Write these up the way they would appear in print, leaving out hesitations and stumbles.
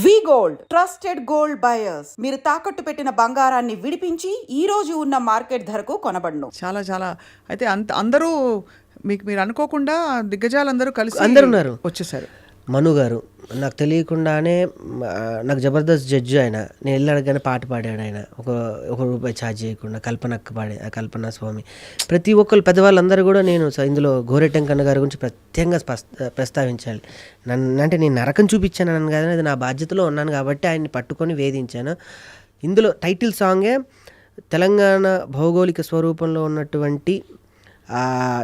వి gold trusted gold buyers. మీరు తాకట్టు పెట్టిన బంగారాన్ని విడిపించి ఈ రోజు ఉన్న మార్కెట్ ధరకు కొనబడును. చాలా చాలా అయితే అందరూ మీరు అనుకోకుండా దిగ్గజాలందరూ కలిసి అందరు ఉన్నారు, వచ్చేసారు. మను గారు నాకు తెలియకుండానే నాకు జబర్దస్త్ జడ్జి ఆయన, నేను వెళ్ళి అడగానే పాట పాడాడు ఆయన, ఒక రూపాయి ఛార్జ్ చేయకుండా. కల్పనకు పాడే కల్పన స్వామి, ప్రతి ఒక్కరు పెద్దవాళ్ళందరూ కూడా నేను ఇందులో గోరెటెంకన్న గారి గురించి ప్రత్యేకంగా ప్రస్తావించాలి. అంటే నేను నరకం చూపించాను కానీ అది నా బాధ్యతలో ఉన్నాను కాబట్టి ఆయన్ని పట్టుకొని వేధించాను. ఇందులో టైటిల్ సాంగే తెలంగాణ భౌగోళిక స్వరూపంలో ఉన్నటువంటి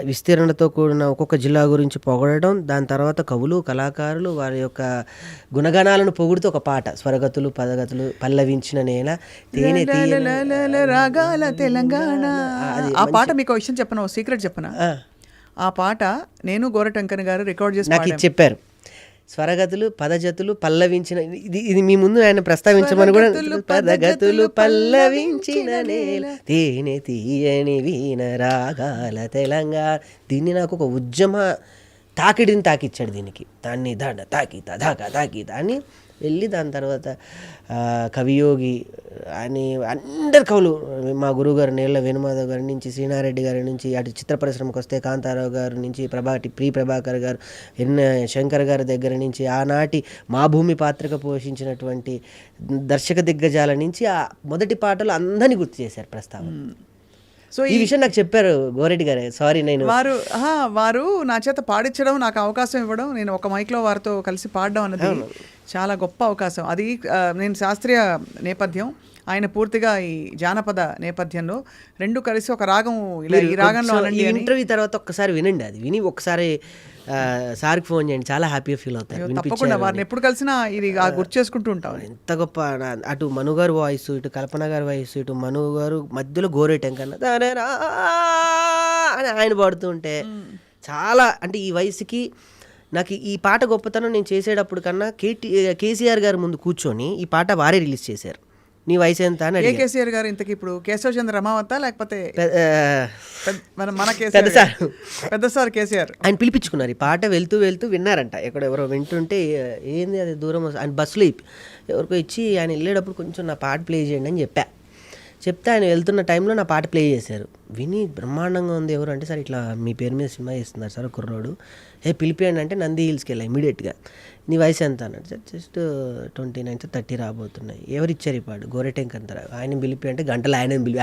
విస్తీర్ణతో కూడిన ఒక్కొక్క జిల్లా గురించి పొగడడం, దాని తర్వాత కవులు కళాకారులు వారి యొక్క గుణగణాలను పొగుడుతూ ఒక పాట, స్వరగతులు పదగతులు పల్లవించిన నేల తేనె రాగాల తెలంగాణ. ఆ పాట మీకు విషయం చెప్పను, సీక్రెట్ చెప్పనా? ఆ పాట నేను గోరటంకన్ గారు రికార్డ్ చేసి నాకు చెప్పారు. స్వరగతులు పదజతులు పల్లవించిన, ఇది మీ ముందు ఆయన ప్రస్తావించమని కూడా. పదగతులు పల్లవించిన నేల తేనె తీయని వీణ రాగాల తెలంగాణ. దీన్ని నాకు ఒక ఉద్యమ తాకిడిని తాకిచ్చాడు దీనికి. దాన్ని తాకి అని వెళ్ళి దాని తర్వాత కవియోగి అని అందరు కవులు, మా గురువుగారు నేళ్ల వేణుమాధవ్ గారి నుంచి, శ్రీనారెడ్డి గారి నుంచి, అటు చిత్ర పరిశ్రమకు వస్తే కాంతారావు గారి నుంచి, ప్రి ప్రభాకర్ గారు, శంకర్ గారి దగ్గర నుంచి, ఆనాటి మా భూమి పాత్రగా పోషించినటువంటి దర్శక దిగ్గజాల నుంచి ఆ మొదటి పాటలు అందరినీ గుర్తు చేశారు ప్రస్తావన. సో ఈ విషయం నాకు చెప్పారు గోరెడ్డి గారే. సారీ, నేను వారు నా చేత పాడించడం, నాకు అవకాశం ఇవ్వడం, నేను ఒక మైక్లో వారితో కలిసి పాడడం అన్నది చాలా గొప్ప అవకాశం. అది నేను శాస్త్రీయ నేపథ్యం, ఆయన పూర్తిగా ఈ జానపద నేపథ్యంలో రెండు కలిసి ఒక రాగం, ఇలా ఈ రాగంలో ఇంటర్వ్యూ తర్వాత ఒక్కసారి వినండి, అది విని ఒకసారి సార్కి ఫోన్ చేయండి, చాలా హ్యాపీగా ఫీల్ అవుతారు. తప్పకుండా వారిని ఎప్పుడు కలిసినా ఇది గుర్తు చేసుకుంటూ ఉంటాం. ఎంత గొప్ప, అటు మను గారు వాయిస్, ఇటు కల్పన గారి వాయిస్, ఇటు మను గారు మధ్యలో గోరేటెంకన్న అని ఆయన పాడుతూ ఉంటే చాలా, అంటే ఈ వయసుకి నాకు ఈ పాట గొప్పతనం నేను చేసేటప్పుడు కన్నా కేసీఆర్ గారు ముందు కూర్చొని ఈ పాట వారే రిలీజ్ చేశారు. నీ వయసు ఎంత అని. ఏ కేసీఆర్ గారు ఇంతకీ? ఇప్పుడు కేశవ చంద్ర రమావత లేకపోతే మన పెద్ద సార్ కేసీఆర్ ఆయన పిలిపించుకున్నారు. ఈ పాట వెళ్తూ విన్నారంట, ఎవరో వింటుంటే ఏంది అది దూరం, ఆయన బస్సులో ఎవరికో ఇచ్చి ఆయన వెళ్ళేటప్పుడు కొంచెం నా పాట ప్లే చేయండి అని చెప్తే ఆయన వెళ్తున్న టైంలో నా పాట ప్లే చేశారు. విని బ్రహ్మాండంగా ఉంది. ఎవరు అంటే, సార్ ఇట్లా మీ పేరు మీద సినిమా చేస్తున్నారు సార్ కుర్రోడు, పిలిపియండి అంటే నంది హిల్స్కి వెళ్ళా ఇమీడియట్గా. నీ వయసు ఎంత అన్నాడు. సార్ జస్ట్ 29 30 రాబోతున్నాయి. ఎవరు ఇచ్చారు ఈ పాట? గోరెటెంకంతరా. ఆయన పిలిపి అంటే గంటలు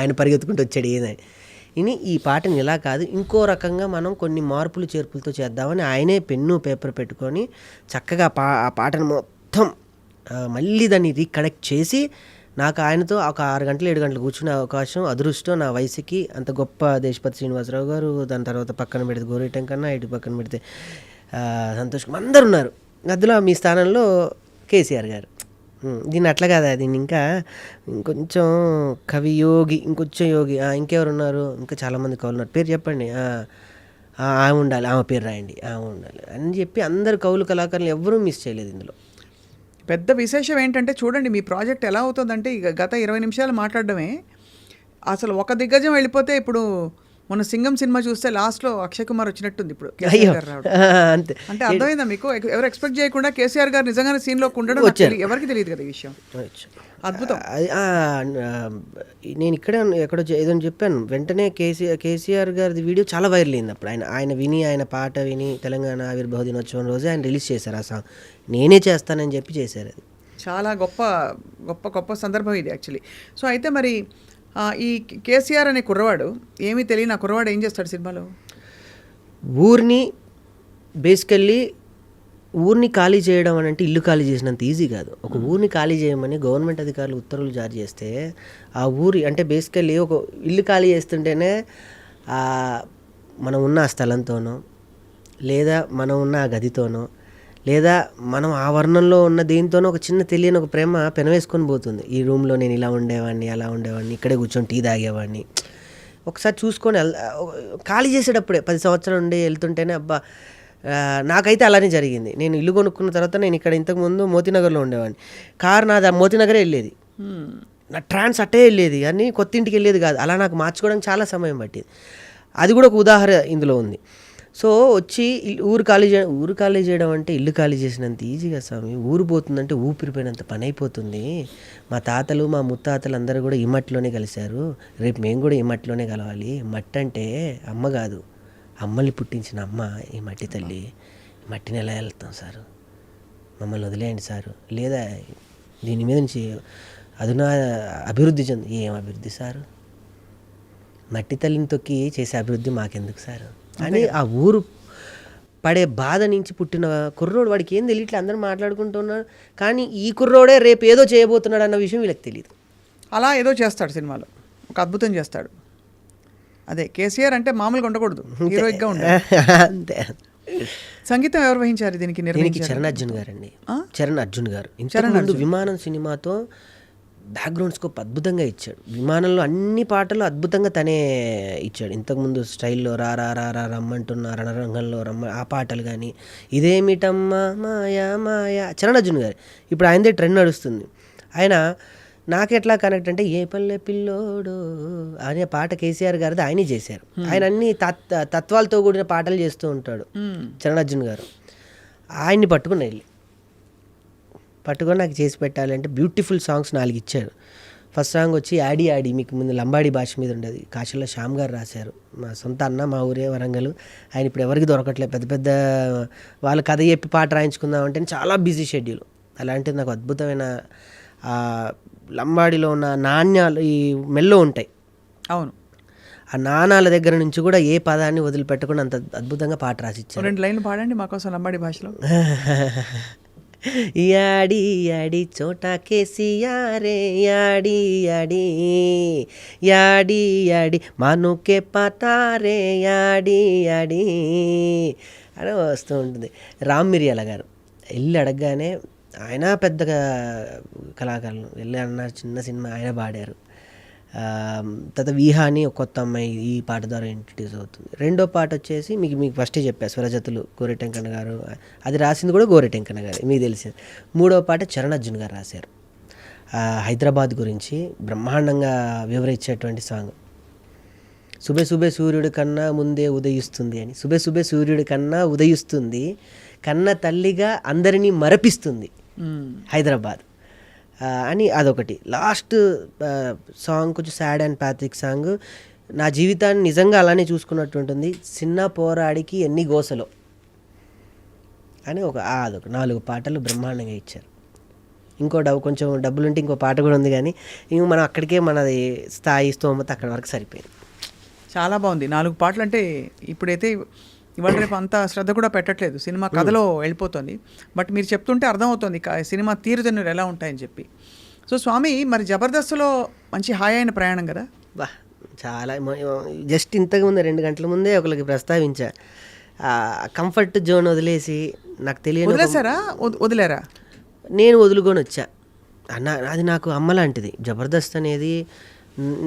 ఆయన పరిగెత్తుకుంటూ వచ్చాడు ఏదని. ఇని ఈ పాటని ఇలా కాదు, ఇంకో రకంగా మనం కొన్ని మార్పులు చేర్పులతో చేద్దామని ఆయనే పెన్ను పేపర్ పెట్టుకొని చక్కగా ఆ పాటను మొత్తం మళ్ళీ దాన్ని రీకనెక్ట్ చేసి నాకు ఆయనతో ఒక 6 గంటలు 7 గంటలు కూర్చునే అవకాశం, అదృష్టం నా వయసుకి. అంత గొప్ప దేశపతి శ్రీనివాసరావు గారు, దాని తర్వాత పక్కన పెడితే గోరెటెంకన్నా, ఇటు పక్కన పెడితే సంతోష్ కుమార్, అందరు ఉన్నారు. అందులో మీ స్థానంలో కేసీఆర్ గారు. దీన్ని అట్లా కాదా, దీన్ని ఇంకా ఇంకొంచెం కవి యోగి, ఇంకొంచెం యోగి, ఇంకెవరు ఉన్నారు, ఇంకా చాలామంది కవులు ఉన్నారు, పేరు చెప్పండి, ఆమె ఉండాలి, ఆమె పేరు రాయండి, ఆమె ఉండాలి అని చెప్పి అందరు కవులు కళాకారులు ఎవరూ మిస్ చేయలేదు ఇందులో. పెద్ద విశేషం ఏంటంటే చూడండి, మీ ప్రాజెక్ట్ ఎలా అవుతుందంటే గత 20 నిమిషాలు మాట్లాడడమే అసలు ఒక దిగ్గజం వెళ్ళిపోతే, ఇప్పుడు మన సింగం సినిమా చూస్తే లాస్ట్లో అక్షయ్ కుమార్ వచ్చినట్టుంది. ఇప్పుడు అంటే అర్థమైందా మీకు? ఎవరు ఎక్స్పెక్ట్ చేయకుండా కేసీఆర్ గారు నిజంగానే సీన్లో ఉండడం ఎవరికి తెలియదు కదా ఈ విషయం. అద్భుతం. నేను ఇక్కడే ఎక్కడో ఏదో చెప్పాను, వెంటనే కేసీఆర్ గారి వీడియో చాలా వైరల్ అయింది. అప్పుడు ఆయన పాట విని తెలంగాణ ఆవిర్భావ దినోత్సవం రోజే ఆయన రిలీజ్ చేశారు ఆ సాంగ్. నేనే చేస్తానని చెప్పి చేశారు. అది చాలా గొప్ప గొప్ప గొప్ప సందర్భం ఇది యాక్చువల్లీ. సో అయితే మరి ఈ కేసీఆర్ అనే కుర్రవాడు, ఏమీ తెలియని ఆ కుర్రవాడు ఏం చేస్తాడు సినిమాలో? ఊరిని బేసికల్లీ ఊరిని ఖాళీ చేయడం అని అంటే ఇల్లు ఖాళీ చేసినంత ఈజీ కాదు. ఒక ఊరిని ఖాళీ చేయమని గవర్నమెంట్ అధికారులు ఉత్తర్వులు జారీ చేస్తే ఆ ఊరి, అంటే బేసికల్లీ ఒక ఇల్లు ఖాళీ చేస్తుంటేనే మనం ఉన్న ఆ స్థలంతోనో, లేదా మనం ఉన్న ఆ గదితోనో, లేదా మనం ఆ వర్ణంలో ఉన్న దేనితోనో ఒక చిన్న తెలియని ఒక ప్రేమ పెనవేసుకొని పోతుంది. ఈ రూమ్లో నేను ఇలా ఉండేవాడిని, అలా ఉండేవాడిని, ఇక్కడే కూర్చొని టీ తాగేవాడిని. ఒకసారి చూసుకొని ఖాళీ చేసేటప్పుడే 10 సంవత్సరాలు ఉండి వెళ్తుంటేనే అబ్బా, నాకైతే అలానే జరిగింది. నేను ఇల్లు కొనుక్కున్న తర్వాత నేను ఇక్కడ ఇంతకుముందు మోతీనగర్లో ఉండేవాడిని. కారు నాది మోతీనగరే వెళ్ళేది, నా ట్రాన్స్ అట్టే వెళ్ళేది, కానీ కొత్త ఇంటికి వెళ్ళేది కాదు. అలా నాకు మార్చుకోవడానికి చాలా సమయం పట్టింది. అది కూడా ఒక ఉదాహరణ ఇందులో ఉంది. సో వచ్చి ఊరు ఖాళీ చేయడం అంటే ఇల్లు ఖాళీ చేసినంత ఈజీగా స్వామి. ఊరు పోతుందంటే ఊపిరిపోయినంత పని అయిపోతుంది. మా తాతలు మా ముత్తాతలు అందరూ కూడా ఈ మట్టిలోనే కలిశారు, రేపు మేము కూడా ఈ మట్టిలోనే కలవాలి. మట్టి అంటే అమ్మ కాదు, అమ్మల్ని పుట్టించిన అమ్మ ఈ మట్టి తల్లి. ఈ మట్టిని ఎలా వెళ్తాం సారు, మమ్మల్ని వదిలేయండి సారు, లేదా దీని మీద నుంచి అదునా అభివృద్ధి ఏం అభివృద్ధి సారు, మట్టి తల్లిని తొక్కి చేసే అభివృద్ధి మాకెందుకు సారు అని ఆ ఊరు పడే బాధ నుంచి పుట్టిన కుర్రోడు. వాడికి ఏం తెలియట్లే, అందరూ మాట్లాడుకుంటున్నారు, కానీ ఈ కుర్రోడే రేపు ఏదో చేయబోతున్నాడు అన్న విషయం వీళ్ళకి తెలియదు. అలా ఏదో చేస్తాడు సినిమాలో, ఒక అద్భుతం చేస్తాడు. అదే కేసీఆర్ అంటే మామూలుగా ఉండకూడదు, హీరోయిక్గా ఉండాలి. అంతే. సంగీతం ఎవరు వహించారు దీనికి? చరణ్ అర్జున్ గారు అండి. చరణ్ అర్జున్ గారు ఇంతకుముందు విమానం సినిమాతో బ్యాక్గ్రౌండ్ స్కోప్ అద్భుతంగా ఇచ్చాడు. విమానంలో అన్ని పాటలు అద్భుతంగా తనే ఇచ్చాడు. ఇంతకుముందు స్టైల్లో రా రా రా రా రమ్మంటున్న రణరంగంలో ఆ పాటలు కానీ, ఇదేమిటమ్మా మాయా మాయా చరణ్ అర్జున్ గారు. ఇప్పుడు ఆయనదే ట్రెండ్ నడుస్తుంది. ఆయన నాకు ఎట్లా కనెక్ట్ అంటే ఏ పల్లె పిల్లోడు అనే పాట కేసీఆర్ గారిది ఆయనే చేశారు. ఆయన అన్ని తత్వాలతో కూడిన పాటలు చేస్తూ ఉంటాడు చరణ్ అర్జున్ గారు. ఆయన్ని పట్టుకుని నాకు చేసి పెట్టాలి అంటే బ్యూటిఫుల్ సాంగ్స్ 4 ఇచ్చాడు. ఫస్ట్ సాంగ్ వచ్చి యాడీ యాడీ, మీకు ముందు లంబాడీ భాష మీద ఉండేది, కాశీలో శ్యామ్ గారు రాశారు. మా సొంత అన్న, మా ఊరే వరంగల్. ఆయన ఇప్పుడు ఎవరికి దొరకట్లేదు, పెద్ద పెద్ద వాళ్ళ కథ చెప్పి పాట రాయించుకుందామంటే చాలా బిజీ షెడ్యూల్. అలాంటిది నాకు అద్భుతమైన లంబాడీలో ఉన్న నాణ్యాలు ఈ మెల్లో ఉంటాయి. అవును, ఆ నాణాల దగ్గర నుంచి కూడా ఏ పదాన్ని వదిలిపెట్టకుండా అంత అద్భుతంగా పాట రాసిచ్చారు. 2 లైన్లు పాడండి మాకోసం లంబాడీ భాషలో. యాడి యాడి చోటా కేసియారే యాడి యాడి యాడి యాడి మానుకే పతారే యాడి యాడి అని వస్తూ ఉంటుంది. రామ్ మిరియాల గారు వెళ్ళి అడగగానే, ఆయన పెద్ద కళాకారులు, వెళ్ళి అన్న చిన్న సినిమా ఆయన పాడారు. తర్వాత వీహా అని ఒక కొత్త అమ్మాయి ఈ పాట ద్వారా ఇంట్రడ్యూస్ అవుతుంది. రెండో పాట వచ్చేసి మీకు ఫస్టే చెప్పారు, స్వరజతులు గోరెటెంకన్న గారు, అది రాసింది కూడా గోరెటెంకన్న గారు, మీకు తెలిసింది. మూడో పాట చరణ్ అర్జున్ గారు రాశారు. హైదరాబాద్ గురించి బ్రహ్మాండంగా వివరించేటువంటి సాంగ్. సుబే సుబే సూర్యుడి కన్నా ముందే ఉదయిస్తుంది అని. సుబే సుబే సూర్యుడి కన్నా ఉదయిస్తుంది, కన్న తల్లిగా అందరినీ మరపిస్తుంది హైదరాబాద్ అని అదొకటి. లాస్ట్ సాంగ్ కొంచెం సాడ్ అండ్ ప్యాథిక్ సాంగ్. నా జీవితాన్ని నిజంగా అలానే చూసుకున్నట్టు ఉంటుంది, చిన్న పోరాడికి ఎన్ని గోసలో అని అదొక 4 పాటలు బ్రహ్మాండంగా ఇచ్చారు. కొంచెం డబ్బులుంటే ఇంకో పాట కూడా ఉంది, కానీ ఇంక మనం అక్కడికే మనది స్థాయి స్తోమత అక్కడి వరకు సరిపోయింది. చాలా బాగుంది. 4 పాటలు అంటే ఇప్పుడైతే ఇవాళ రేపు అంత శ్రద్ధ కూడా పెట్టట్లేదు, సినిమా కథలో వెళ్ళిపోతుంది. బట్ మీరు చెప్తుంటే అర్థమవుతుంది సినిమా తీరుతెన్నులు ఎలా ఉంటాయని చెప్పి. సో స్వామి, మరి జబర్దస్త్లో మంచి హాయి అయిన ప్రయాణం కదా? బా, చాలా. జస్ట్ ఇంతకుముందు 2 గంటల ముందే ఒకరికి ప్రస్తావించా, కంఫర్ట్ జోన్ వదిలేసి నాకు తెలియదు. వదిలేసారా? వదిలేరా? నేను వదులుకొని వచ్చా అన్న. అది నాకు అమ్మ లాంటిది జబర్దస్త్ అనేది.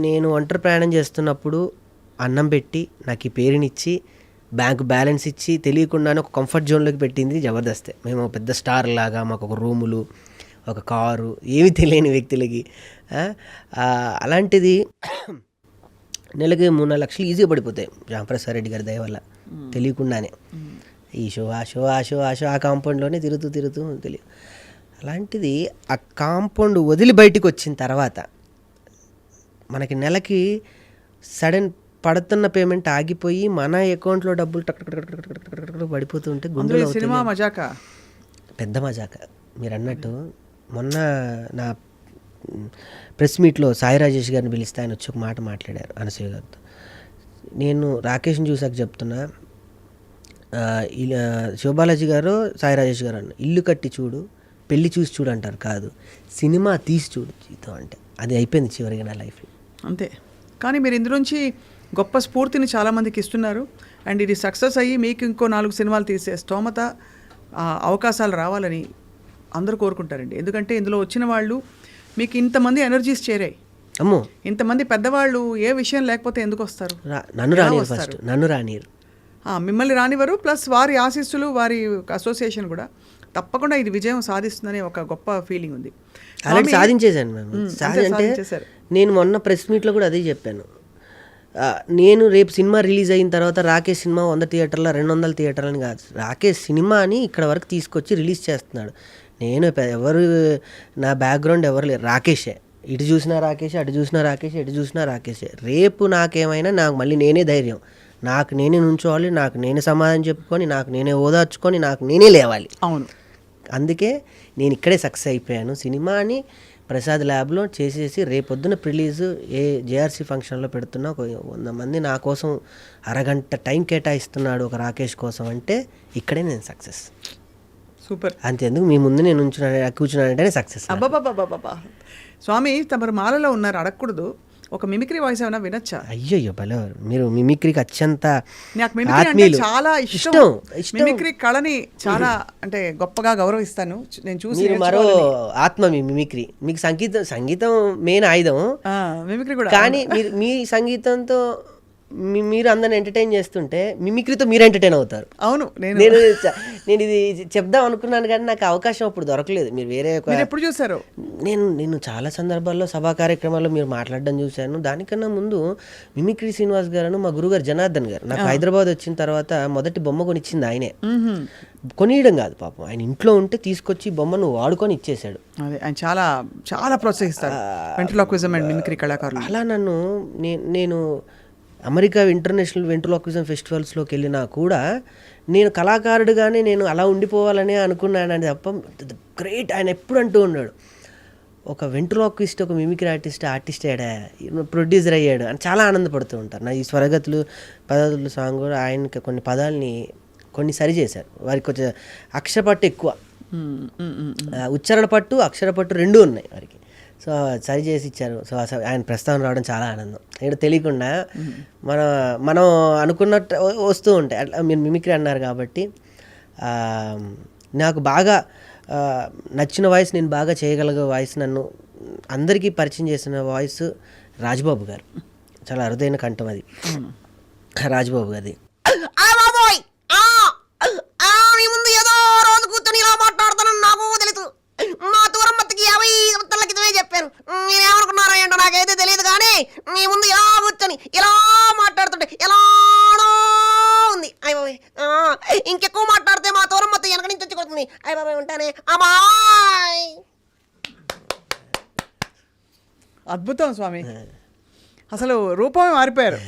నేను ఒంటరి ప్రయాణం చేస్తున్నప్పుడు అన్నం పెట్టి నాకు ఈ పేరునిచ్చి బ్యాంకు బ్యాలెన్స్ ఇచ్చి తెలియకుండానే ఒక కంఫర్ట్ జోన్లోకి పెట్టింది జబర్దస్తే. మేము పెద్ద స్టార్ లాగా మాకు ఒక రూములు, ఒక కారు, ఏమీ తెలియని వ్యక్తులకి. అలాంటిది నెలకి 3-4 లక్షలు ఈజీగా పడిపోతాయి రామప్రసాద్ రెడ్డి గారి దయ వల్ల, తెలియకుండానే. ఈ షో ఆ షో ఆ షో ఆ షో ఆ కాంపౌండ్లోనే తిరుగుతూ తెలియదు. అలాంటిది ఆ కాంపౌండ్ వదిలి బయటికి వచ్చిన తర్వాత మనకి నెలకి సడన్ పడుతున్న పేమెంట్ ఆగిపోయి మన అకౌంట్లో డబ్బులు పడిపోతుంటే గుండెలో సినిమా మజాక, పెద్ద మజాక. మీరు అన్నట్టు మొన్న నా ప్రెస్ మీట్లో సాయి రాజేష్ గారిని పిలిస్తే ఆయన వచ్చి ఒక మాట మాట్లాడారు అనసూయ గారితో. నేను రాకేష్ని చూసాక చెప్తున్నా, శివబాలాజీ గారు సాయి రాజేష్ గారు అన్న, ఇల్లు కట్టి చూడు, పెళ్లి చూసి చూడు అంటారు, కాదు సినిమా తీసి చూడు జీవితం అంటే. అది అయిపోయింది చివరిగా నా లైఫ్లో. అంతే. కానీ మీరు ఇందులోంచి గొప్ప స్ఫూర్తిని చాలామందికి ఇస్తున్నారు. అండ్ ఇది సక్సెస్ అయ్యి మీకు ఇంకో 4 సినిమాలు తీసే స్తోమత, అవకాశాలు రావాలని అందరూ కోరుకుంటారండి. ఎందుకంటే ఇందులో వచ్చిన వాళ్ళు మీకు ఇంతమంది ఎనర్జీస్ చేరాయి. అమ్మో, ఇంతమంది పెద్దవాళ్ళు ఏ విషయం లేకపోతే ఎందుకు వస్తారు? నన్ను రానియరు, మిమ్మల్ని రానివ్వరు. ప్లస్ వారి ఆశీస్సులు, వారి అసోసియేషన్ కూడా తప్పకుండా ఇది విజయం సాధిస్తుందనే ఒక గొప్ప ఫీలింగ్ ఉంది. అలాంటి సాధించేశాను మేము. అంటే నేను మొన్న ప్రెస్ మీట్లో కూడా అదే చెప్పాను, నేను రేపు సినిమా రిలీజ్ అయిన తర్వాత రాకేష్ సినిమా 100 థియేటర్ల 200 థియేటర్లని కాదు, రాకేష్ సినిమాని ఇక్కడ వరకు తీసుకొచ్చి రిలీజ్ చేస్తున్నాడు. నేను ఎవరు నా బ్యాక్గ్రౌండ్ ఎవరు లేరు, రాకేషే. ఇటు చూసినా రాకేషే, అటు చూసినా రాకేషే, ఎటు చూసినా రాకేషే. రేపు నాకేమైనా నాకు మళ్ళీ నేనే ధైర్యం, నాకు నేనే నుంచోవాలి, నాకు నేనే సమాధానం చెప్పుకొని, నాకు నేనే ఓదార్చుకొని, నాకు నేనే లేవాలి. అవును, అందుకే నేను ఇక్కడే సక్సెస్ అయిపోయాను. సినిమాని ప్రసాద్ ల్యాబ్లో చేసేసి రేపొద్దున రిలీజ్ జేఆర్సీ ఫంక్షన్లో పెడుతున్నా. ఒక 100 మంది నా కోసం అరగంట టైం కేటాయిస్తున్నాడు ఒక రాకేష్ కోసం అంటే ఇక్కడే నేను సక్సెస్. సూపర్. అంతేందుకు మీ ముందు నేను కూర్చున్నానంటేనే సక్సెస్. అబ్బాబాబాబాబా, స్వామి తమరు మాలలో ఉన్నారు, అడగకూడదు. ఒక మిమిక్రీ వాయిస్ ఏమైనా వినొచ్చా? అయ్యో భలే, మీరు మిమిక్రీకి అత్యంత నాకు మిమిక్రీ అంటే చాలా ఇష్టం. మిమిక్రీ కళని చాలా అంటే గొప్పగా గౌరవిస్తాను. నేను చూసి మరో ఆత్మ మీ మిమిక్రీ. మీకు సంగీతం మెయిన్ ఆయుధం, మిమిక్రీ కూడా. కానీ మీరు మీ సంగీతంతో మీరు అందరిని ఎంటర్టైన్ చేస్తుంటే మిమిక్రీతో మీరు ఎంటర్టైన్ అవుతారు. అవును, నేను ఇది చెప్దాం అనుకున్నాను కానీ నాకు అవకాశం అప్పుడు దొరకలేదు. మీరు వేరే ఎప్పుడు చూసారు? నేను చాలా సందర్భాల్లో సభా కార్యక్రమాల్లో మీరు మాట్లాడడం చూశాను. దానికన్నా ముందు మిమిక్రీ శ్రీనివాస్ గారు, మా గురుగారు జనార్దన్ గారు నాకు హైదరాబాద్ వచ్చిన తర్వాత మొదటి బొమ్మ కొనిచ్చింది ఆయనే. కొనియడం కాదు పాపం, ఆయన ఇంట్లో ఉంటే తీసుకొచ్చి బొమ్మను వాడుకొని ఇచ్చేసాడు. అదే, ఆయన చాలా చాలా ప్రోత్సహిస్తారు వెంట్రులాక్విజం అండ్ మిమిక్రీ కళాకారులు. అలా నన్ను నేను అమెరికా ఇంటర్నేషనల్ వెంట్రులాక్విజం ఫెస్టివల్స్లోకి వెళ్ళినా కూడా నేను కళాకారుడుగానే నేను అలా ఉండిపోవాలని అనుకున్నాను తప్ప గ్రేట్. ఆయన ఎప్పుడు అంటూ ఉన్నాడు, ఒక వెంట్రులాక్విస్ట్, ఒక మిమిక్రీ ఆర్టిస్ట్ అయ్యాడా, ప్రొడ్యూసర్ అయ్యాడు అని చాలా ఆనందపడుతూ ఉంటారు. నా ఈ స్వరగతులు పదాలు సాంగ్ కూడా ఆయనకి కొన్ని పదాలని కొన్ని సరి చేశారు. వారికి కొంచెం అక్షరపట్టు ఎక్కువ, ఉచ్చారణ పట్టు అక్షర పట్టు రెండూ ఉన్నాయి వారికి. సో సరి చేసి ఇచ్చారు. సో అసలు ఆయన ప్రస్తావన రావడం చాలా ఆనందం. ఇక్కడ తెలియకుండా మనం అనుకున్నట్టు వస్తూ ఉంటాయి. అట్లా మీరు మిమిక్రీ అన్నారు కాబట్టి నాకు బాగా నచ్చిన వాయిస్, నేను బాగా చేయగలిగే వాయిస్, నన్ను అందరికీ పరిచయం చేసిన వాయిస్ రాజ్బాబు గారు. చాలా అరుదైన కంఠం అది రాజ్బాబు గారిది. చెప్పారు, నేనేమనుకున్నారో ఏంటో నాకైతే తెలియదు, కానీ మీ ముందు ఇలా కూర్చొని ఇలా మాట్లాడుతుంటే ఎలానో ఉంది. అయ్య బాబాయ్, ఇంకెక్కువ మాట్లాడితే మా దూరం మొత్తం వెనక నుంచి వచ్చి కొడుతుంది. అయ్య బాబాయ్ ఉంటానే. అమ్మాయ్, అద్భుతం స్వామి, అసలు రూపమే మారిపోయారు.